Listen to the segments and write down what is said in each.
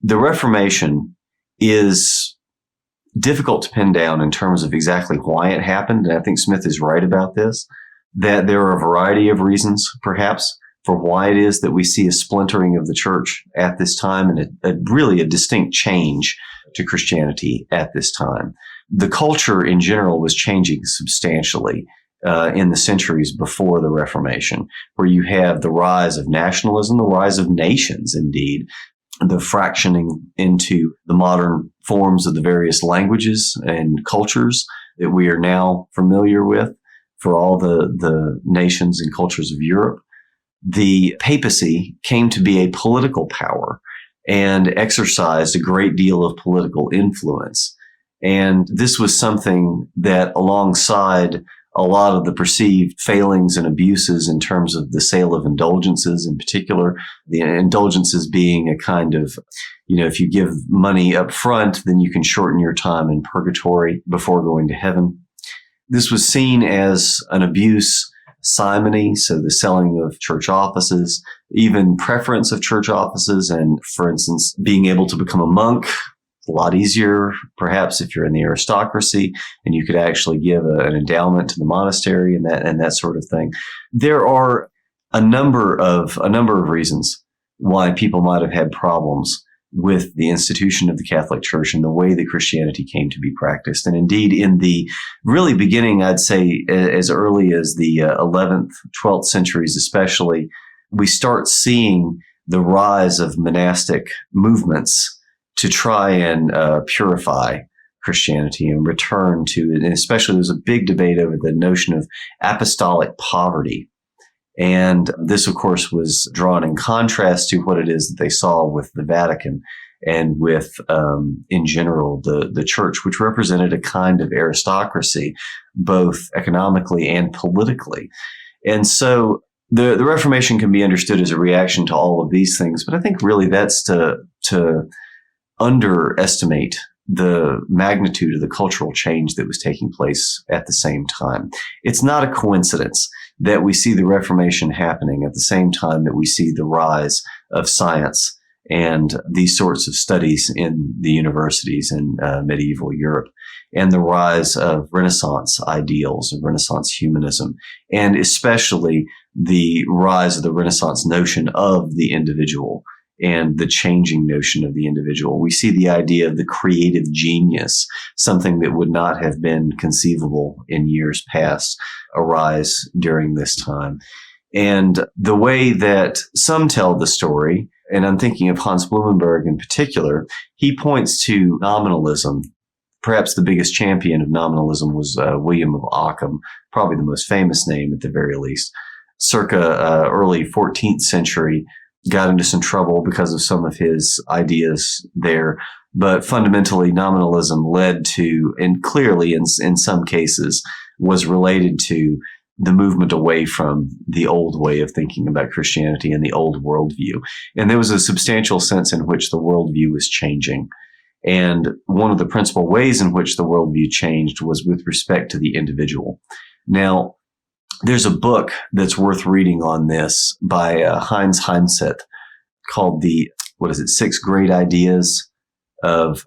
the Reformation is difficult to pin down in terms of exactly why it happened. And I think Smith is right about this, that there are a variety of reasons, perhaps, for why it is that we see a splintering of the church at this time and really a distinct change to Christianity at this time. The culture in general was changing substantially in the centuries before the Reformation, where you have the rise of nationalism, the rise of nations, indeed, the fractioning into the modern forms of the various languages and cultures that we are now familiar with for all the nations and cultures of Europe. The papacy came to be a political power and exercised a great deal of political influence. And this was something that, alongside a lot of the perceived failings and abuses in terms of the sale of indulgences, in particular, the indulgences being a kind of, if you give money up front, then you can shorten your time in purgatory before going to heaven. This was seen as an abuse, simony, so the selling of church offices, even preference of church offices, and, for instance, being able to become a monk. A lot easier, perhaps, if you're in the aristocracy, and you could actually give an endowment to the monastery and that sort of thing. There are a number of reasons why people might have had problems with the institution of the Catholic Church and the way that Christianity came to be practiced. And indeed, in the really beginning, I'd say as early as the 11th, 12th centuries especially, we start seeing the rise of monastic movements to try and purify Christianity and return to it. And especially, there's a big debate over the notion of apostolic poverty. And this, of course, was drawn in contrast to what it is that they saw with the Vatican and with, in general, the church, which represented a kind of aristocracy, both economically and politically. And so the Reformation can be understood as a reaction to all of these things. But I think really that's to underestimate the magnitude of the cultural change that was taking place at the same time. It's not a coincidence that we see the Reformation happening at the same time that we see the rise of science and these sorts of studies in the universities in medieval Europe, and the rise of Renaissance ideals of Renaissance humanism, and especially the rise of the Renaissance notion of the individual and the changing notion of the individual. We see the idea of the creative genius, something that would not have been conceivable in years past, arise during this time. And the way that some tell the story, and I'm thinking of Hans Blumenberg in particular, he points to nominalism. Perhaps the biggest champion of nominalism was William of Ockham, probably the most famous name at the very least. Circa early 14th century, got into some trouble because of some of his ideas there. But fundamentally, nominalism led to, and clearly in some cases, was related to the movement away from the old way of thinking about Christianity and the old worldview. And there was a substantial sense in which the worldview was changing. And one of the principal ways in which the worldview changed was with respect to the individual. Now, there's a book that's worth reading on this by Heinz Heinset called the 6 Great Ideas of,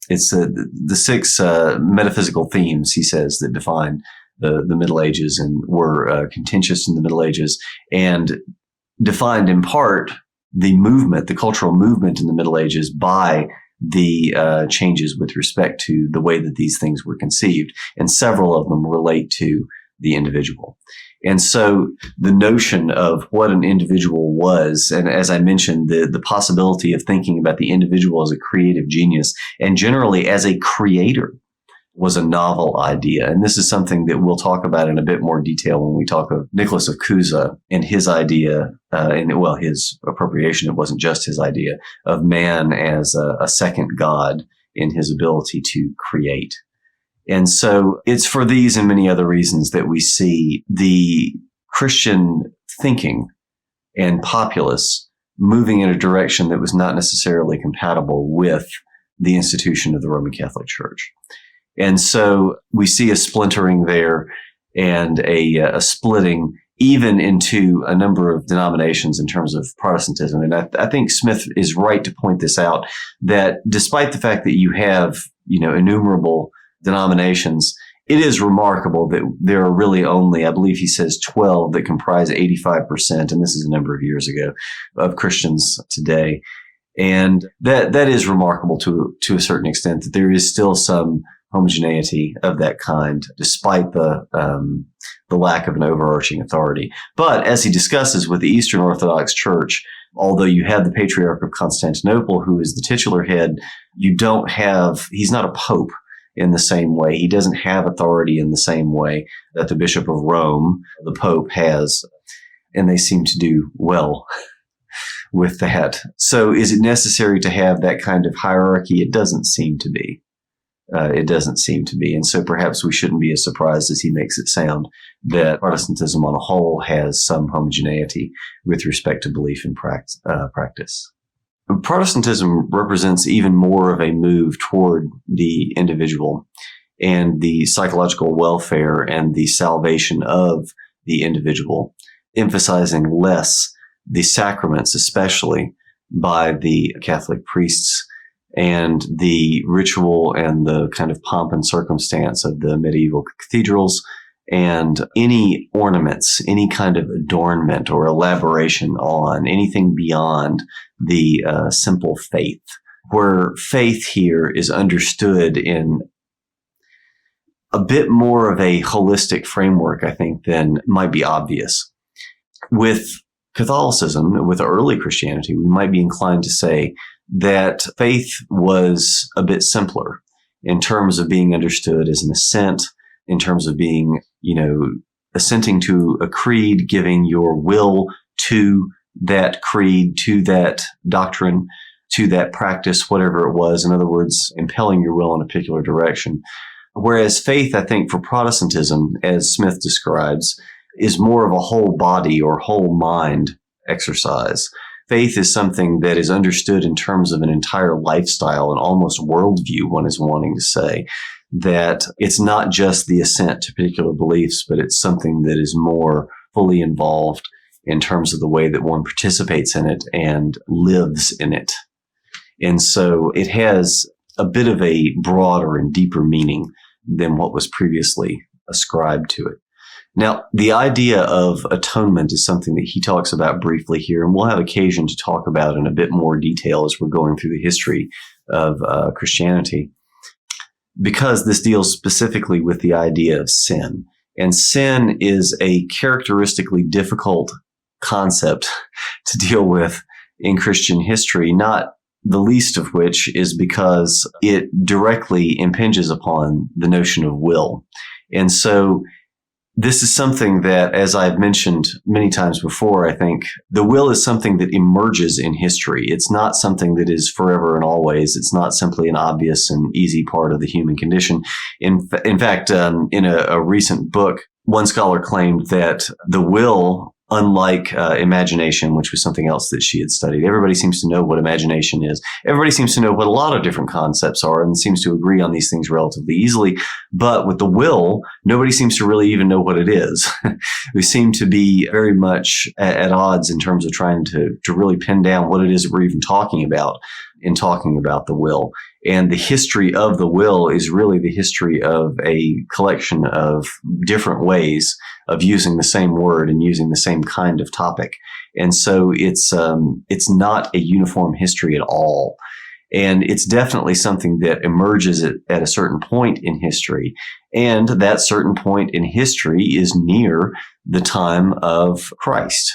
it's the 6 metaphysical themes, he says, that define the Middle Ages and were contentious in the Middle Ages, and defined in part the movement, the cultural movement in the Middle Ages by the changes with respect to the way that these things were conceived. And several of them relate to the individual. And so the notion of what an individual was, and as I mentioned, the possibility of thinking about the individual as a creative genius and generally as a creator, was a novel idea. And this is something that we'll talk about in a bit more detail when we talk of Nicholas of Cusa and his idea, his appropriation, it wasn't just his idea, of man as a second God in his ability to create. And so it's for these and many other reasons that we see the Christian thinking and populace moving in a direction that was not necessarily compatible with the institution of the Roman Catholic Church. And so we see a splintering there and a splitting even into a number of denominations in terms of Protestantism. And I think Smith is right to point this out, that despite the fact that you have, innumerable denominations, it is remarkable that there are really only, I believe he says 12 that comprise 85%, and this is a number of years ago, of Christians today. And that is remarkable to a certain extent, that there is still some homogeneity of that kind, despite the lack of an overarching authority. But as he discusses with the Eastern Orthodox Church, although you have the Patriarch of Constantinople, who is the titular head, he's not a pope in the same way. He doesn't have authority in the same way that the Bishop of Rome, the Pope, has, and they seem to do well with that. So is it necessary to have that kind of hierarchy? It doesn't seem to be. And so perhaps we shouldn't be as surprised as he makes it sound that Protestantism on a whole has some homogeneity with respect to belief and practice. Protestantism represents even more of a move toward the individual and the psychological welfare and the salvation of the individual, emphasizing less the sacraments, especially by the Catholic priests, and the ritual and the kind of pomp and circumstance of the medieval cathedrals, and any ornaments, any kind of adornment or elaboration on anything beyond the simple faith, where faith here is understood in a bit more of a holistic framework, I think, than might be obvious. With Catholicism, with early Christianity, we might be inclined to say that faith was a bit simpler in terms of being understood as an assent, in terms of being, assenting to a creed, giving your will to that creed, to that doctrine, to that practice, whatever it was. In other words, impelling your will in a particular direction. Whereas faith, I think, for Protestantism, as Smith describes, is more of a whole body or whole mind exercise. Faith is something that is understood in terms of an entire lifestyle and almost worldview, one is wanting to say, that it's not just the assent to particular beliefs, but it's something that is more fully involved in terms of the way that one participates in it and lives in it. And so it has a bit of a broader and deeper meaning than what was previously ascribed to it. Now, the idea of atonement is something that he talks about briefly here, and we'll have occasion to talk about in a bit more detail as we're going through the history of Christianity, because this deals specifically with the idea of sin. And sin is a characteristically difficult concept to deal with in Christian history, not the least of which is because it directly impinges upon the notion of will. And so this is something that, as I've mentioned many times before, I think the will is something that emerges in history. It's not something that is forever and always. It's not simply an obvious and easy part of the human condition. In fact, in a recent book, one scholar claimed that the will, unlike imagination, which was something else that she had studied. Everybody seems to know what imagination is. Everybody seems to know what a lot of different concepts are and seems to agree on these things relatively easily. But with the will, nobody seems to really even know what it is. We seem to be very much at odds in terms of trying to really pin down what it is that we're even talking about in talking about the will. And the history of the will is really the history of a collection of different ways of using the same word and using the same kind of topic. And so it's not a uniform history at all. And it's definitely something that emerges at a certain point in history. And that certain point in history is near the time of Christ.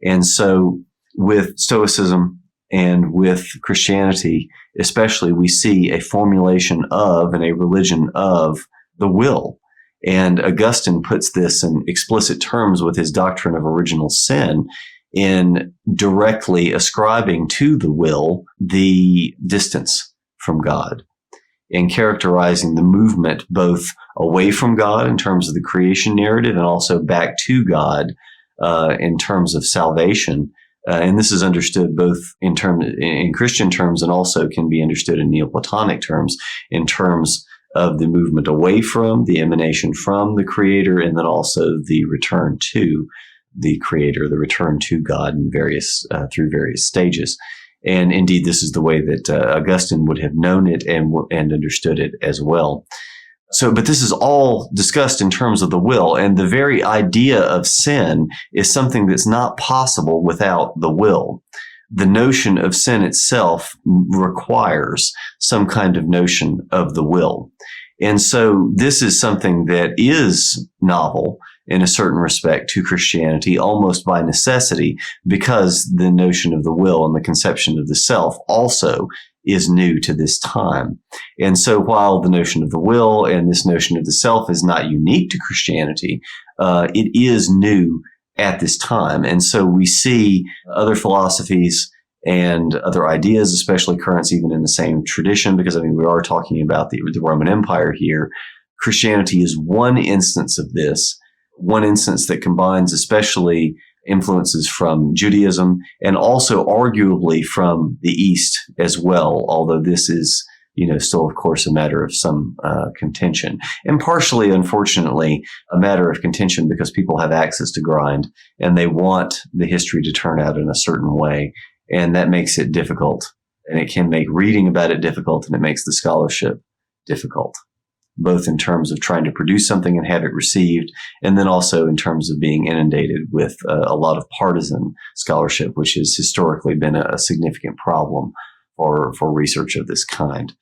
And so with Stoicism and with Christianity, especially, we see a formulation of and a religion of the will. And Augustine puts this in explicit terms with his doctrine of original sin in directly ascribing to the will the distance from God, in characterizing the movement both away from God in terms of the creation narrative and also back to God in terms of salvation. And this is understood both in Christian terms and also can be understood in Neoplatonic terms, in terms of the movement away from, the emanation from the Creator, and then also the return to the Creator, the return to God in through various stages. And indeed, this is the way that Augustine would have known it and understood it as well. But this is all discussed in terms of the will, and the very idea of sin is something that's not possible without the will. The notion of sin itself requires some kind of notion of the will. And so this is something that is novel in a certain respect to Christianity, almost by necessity, because the notion of the will and the conception of the self also is new to this time. And so while the notion of the will and this notion of the self is not unique to Christianity, it is new at this time. And so we see other philosophies and other ideas, especially currents even in the same tradition, because we are talking about the Roman Empire here. Christianity is one instance of this, one instance that combines especially influences from Judaism and also arguably from the East as well, although this is still, of course, a matter of some contention, and partially, unfortunately, a matter of contention because people have access to grind and they want the history to turn out in a certain way, and that makes it difficult, and it can make reading about it difficult, and it makes the scholarship difficult, both in terms of trying to produce something and have it received, and then also in terms of being inundated with a lot of partisan scholarship, which has historically been a significant problem for research of this kind.